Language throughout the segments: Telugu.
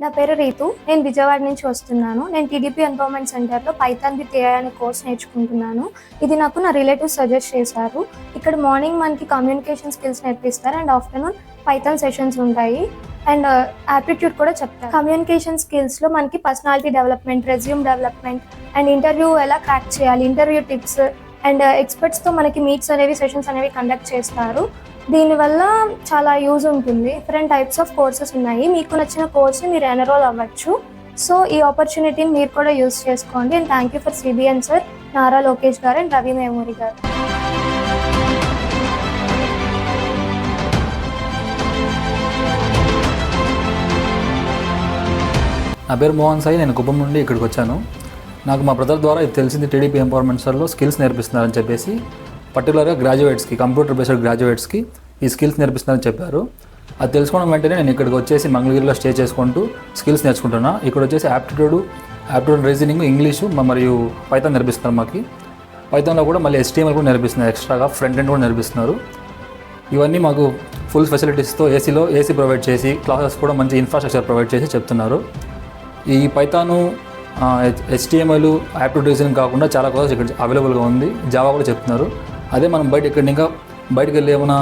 నా పేరు రీతు. నేను విజయవాడ నుంచి వస్తున్నాను. నేను టీడీపీ ఎంపవర్మెంట్ సెంటర్లో పైథాన్ విత్ ఏఐ అనే కోర్స్ నేర్చుకుంటున్నాను. ఇది నాకు నా రిలేటివ్స్ సజెస్ట్ చేశారు. ఇక్కడ మార్నింగ్ మనకి కమ్యూనికేషన్ స్కిల్స్ నేర్పిస్తారు అండ్ ఆఫ్టర్నూన్ పైథాన్ సెషన్స్ ఉంటాయి అండ్ యాప్టిట్యూడ్ కూడా చెప్తారు. కమ్యూనికేషన్ స్కిల్స్లో మనకి personality development, resume development and interview ఎలా క్రాక్ చేయాలి, ఇంటర్వ్యూ టిప్స్ అండ్ ఎక్స్పర్ట్స్తో మనకి మీట్స్ అనేవి, సెషన్స్ అనేవి కండక్ట్ చేస్తారు. దీనివల్ల చాలా యూజ్ ఉంటుంది. డిఫరెంట్ టైప్స్ ఆఫ్ కోర్సెస్ ఉన్నాయి. మీకు నచ్చిన కోర్స్ని మీరు ఎన్రోల్ అవ్వచ్చు. సో ఈ ఆపర్చునిటీని మీరు కూడా యూజ్ చేసుకోండి. And thank you for CBN sir, Nara Lokesh గారు అండ్ రవి వేమూరి గారు. నా పేరు మోహన్ సాయి. నేను కుప్పం నుండి ఇక్కడికి వచ్చాను. నాకు మా బ్రదర్ ద్వారా ఇది తెలిసింది, టీడీపీ ఎంపవర్మెంట్ సార్లో స్కిల్స్ నేర్పిస్తున్నారని చెప్పేసి, పర్టికులర్గా గ్రాడ్యుయేట్స్కి, కంప్యూటర్ బేస్డ్ గ్రాడ్యుయేట్స్కి ఈ స్కిల్స్ నేర్పిస్తున్నారని చెప్పారు. అది తెలుసుకోవడం వెంటనే నేను ఇక్కడికి వచ్చేసి మంగళగిరిలో స్టే చేసుకుంటూ స్కిల్స్ నేర్చుకుంటున్నా. ఇక్కడ వచ్చేసి యాప్టిట్యూడ్ రీజనింగ్, ఇంగ్లీషు మరియు పైథాన్ నేర్పిస్తున్నారు. మాకు పైథాన్లో కూడా మళ్ళీ HTML కూడా నేర్పిస్తున్నారు. ఎక్స్ట్రాగా ఫ్రంట్ ఎండ్ కూడా నేర్పిస్తున్నారు. ఇవన్నీ మాకు ఫుల్ ఫెసిలిటీస్తో ఏసీ ప్రొవైడ్ చేసి, క్లాసెస్ కూడా మంచి ఇన్ఫ్రాస్ట్రక్చర్ ప్రొవైడ్ చేసి చెప్తున్నారు. ఈ పైథాను, HTML, యాప్టిట్యూడ్ రీజనింగ్ కాకుండా చాలా కోర్సెస్ ఇక్కడ అవైలబుల్గా ఉంది. జావా కూడా చెప్తున్నారు. అదే మనం బయటకు వెళ్ళి ఏమైనా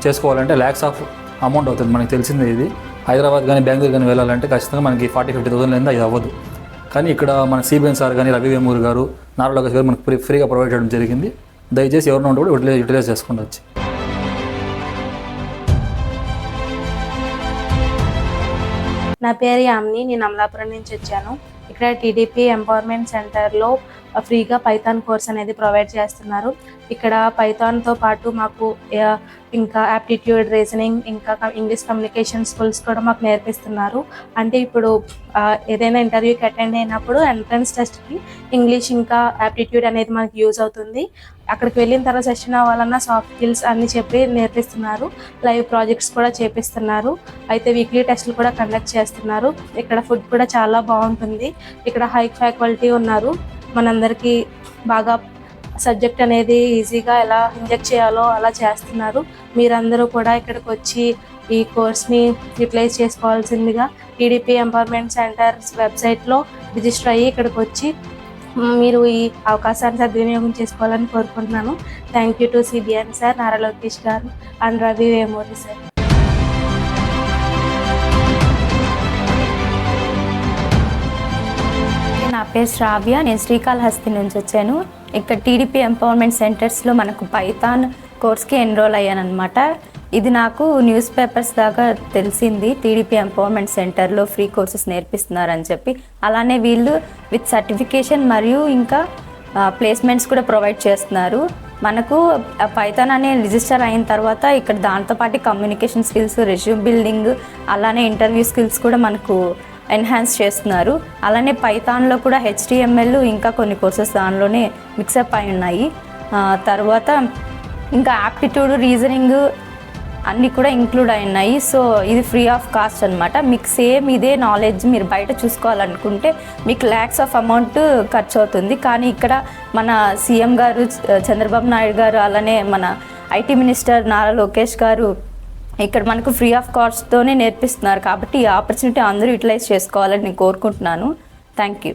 చేసుకోవాలంటే ల్యాక్స్ ఆఫ్ అమౌంట్ అవుతుంది. మనకి తెలిసిందే ఇది. హైదరాబాద్ కానీ బెంగళూరు కానీ వెళ్ళాలంటే ఖచ్చితంగా మనకి 40-50,000 లేదా ఇది అవ్వదు. కానీ ఇక్కడ మన సిబిఎన్ సార్ కానీ, రవి వేమూరి గారు, నారా లోకేష్ గారు మనకు ఫ్రీగా ప్రొవైడ్ చేయడం జరిగింది. దయచేసి ఎవరినో ఉంటే కూడా యూటిలైజ్ చేసుకోవచ్చు. నా పేరు యామిని. నేను అమలాపురం నుంచి వచ్చాను. ఇక్కడ టీడీపీ ఎంపవర్మెంట్ సెంటర్లో ఫ్రీగా పైథాన్ కోర్స్ అనేది ప్రొవైడ్ చేస్తున్నారు. ఇక్కడ పైథాన్తో పాటు మాకు ఇంకా యాప్టిట్యూడ్, రీజనింగ్, ఇంకా ఇంగ్లీష్ కమ్యూనికేషన్ స్కిల్స్ కూడా మాకు నేర్పిస్తున్నారు. అంటే ఇప్పుడు ఏదైనా ఇంటర్వ్యూకి అటెండ్ అయినప్పుడు ఎంట్రన్స్ టెస్ట్కి ఇంగ్లీష్ ఇంకా యాప్టిట్యూడ్ అనేది మనకి యూజ్ అవుతుంది. అక్కడికి వెళ్ళిన తర్వాత సెషన్ అవ్వాలన్నా సాఫ్ట్ స్కిల్స్ అన్ని చెప్పి నేర్పిస్తున్నారు. లైవ్ ప్రాజెక్ట్స్ కూడా చేపిస్తున్నారు. అయితే వీక్లీ టెస్టులు కూడా కండక్ట్ చేస్తున్నారు. ఇక్కడ ఫుడ్ కూడా చాలా బాగుంటుంది. ఇక్కడ హై ఫ్యాకల్టీ ఉన్నారు. మనందరికీ బాగా సబ్జెక్ట్ అనేది ఈజీగా ఎలా ఇంజెక్ట్ చేయాలో అలా చేస్తున్నారు. మీరందరూ కూడా ఇక్కడికి వచ్చి ఈ కోర్స్ని యూటిలైజ్ చేసుకోవాల్సిందిగా టీడీపీ ఎంపవర్మెంట్ సెంటర్స్ వెబ్సైట్లో రిజిస్టర్ అయ్యి ఇక్కడికి వచ్చి మీరు ఈ అవకాశాన్ని సద్వినియోగం చేసుకోవాలని కోరుకుంటున్నాను. Thank you to CBN sir, Nara Lokesh గారు అండ్ రవి వేమూరి సార్. నా పేరు శ్రావ్య. నేను శ్రీకాళహస్తి నుంచి వచ్చాను. ఇక్కడ టీడీపీ ఎంపవర్మెంట్ సెంటర్స్లో మనకు పైథాన్ కోర్స్కి ఎన్రోల్ అయ్యాను అనమాట. ఇది నాకు న్యూస్ పేపర్స్ దాకా తెలిసింది. టీడీపీ ఎంపవర్మెంట్ సెంటర్లో ఫ్రీ కోర్సెస్ నేర్పిస్తున్నారని చెప్పి. అలానే వీళ్ళు విత్ సర్టిఫికేషన్ మరియు ఇంకా ప్లేస్మెంట్స్ కూడా ప్రొవైడ్ చేస్తున్నారు. మనకు పైథాన్ అనే రిజిస్టర్ అయిన తర్వాత ఇక్కడ దాంతోపాటు కమ్యూనికేషన్ స్కిల్స్, రెజ్యూమ్ బిల్డింగ్, అలానే ఇంటర్వ్యూ స్కిల్స్ కూడా మనకు ఎన్హాన్స్ చేస్తున్నారు. అలానే పైథాన్లో కూడా HTML ఇంకా కొన్ని కోర్సెస్ దానిలోనే మిక్సప్ అయి ఉన్నాయి. తర్వాత ఇంకా యాప్టిట్యూడ్, రీజనింగ్ అన్నీ కూడా ఇంక్లూడ్ అయి ఉన్నాయి. సో ఇది ఫ్రీ ఆఫ్ కాస్ట్ అనమాట. మీకు సేమ్ ఇదే నాలెడ్జ్ మీరు బయట చూసుకోవాలనుకుంటే మీకు ల్యాక్స్ ఆఫ్ అమౌంట్ ఖర్చు అవుతుంది. కానీ ఇక్కడ మన సీఎం గారు చంద్రబాబు నాయుడు గారు, అలానే మన IT మినిస్టర్ నారా లోకేష్ గారు ఇక్కడ మనకు ఫ్రీ ఆఫ్ కాస్ట్తోనే నేర్పిస్తున్నారు. కాబట్టి ఈ ఆపర్చునిటీ అందరూ యూటిలైజ్ చేసుకోవాలని నేను కోరుకుంటున్నాను. Thank you.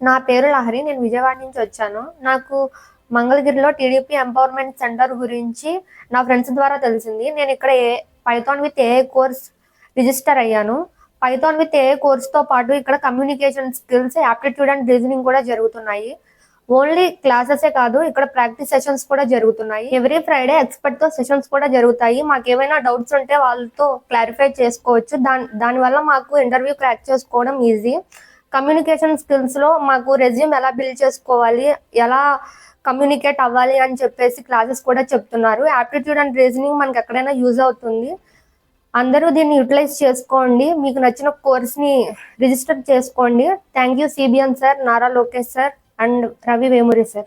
నా పేరు లహరి. నేను విజయవాడ నుంచి వచ్చాను. నాకు మంగళగిరిలో టీడీపీ ఎంపవర్మెంట్ సెంటర్ గురించి నా ఫ్రెండ్స్ ద్వారా తెలిసింది. నేను ఇక్కడ Python with AI course register అయ్యాను. పైథాన్ విత్ ఏఐ కోర్స్తో పాటు ఇక్కడ communication skills, aptitude and reasoning కూడా జరుగుతున్నాయి. ఓన్లీ క్లాసెసే కాదు, ఇక్కడ ప్రాక్టీస్ సెషన్స్ కూడా జరుగుతున్నాయి. ఎవ్రీ ఫ్రైడే ఎక్స్పర్ట్తో సెషన్స్ కూడా జరుగుతాయి. మాకు ఏమైనా డౌట్స్ ఉంటే వాళ్ళతో క్లారిఫై చేసుకోవచ్చు. దానివల్ల మాకు ఇంటర్వ్యూ క్రాక్ చేసుకోవడం ఈజీ. కమ్యూనికేషన్ స్కిల్స్లో మాకు రెజ్యూమ్ ఎలా బిల్డ్ చేసుకోవాలి, ఎలా కమ్యూనికేట్ అవ్వాలి అని చెప్పేసి క్లాసెస్ కూడా చెప్తున్నారు. యాప్టిట్యూడ్ అండ్ రీజనింగ్ మనకి ఎక్కడైనా యూజ్ అవుతుంది. అందరూ దీన్ని యూటిలైజ్ చేసుకోండి. మీకు నచ్చిన కోర్స్ని రిజిస్టర్ చేసుకోండి. Thank you CBN sir, Nara Lokesh sir and Ravi Vemuri sir.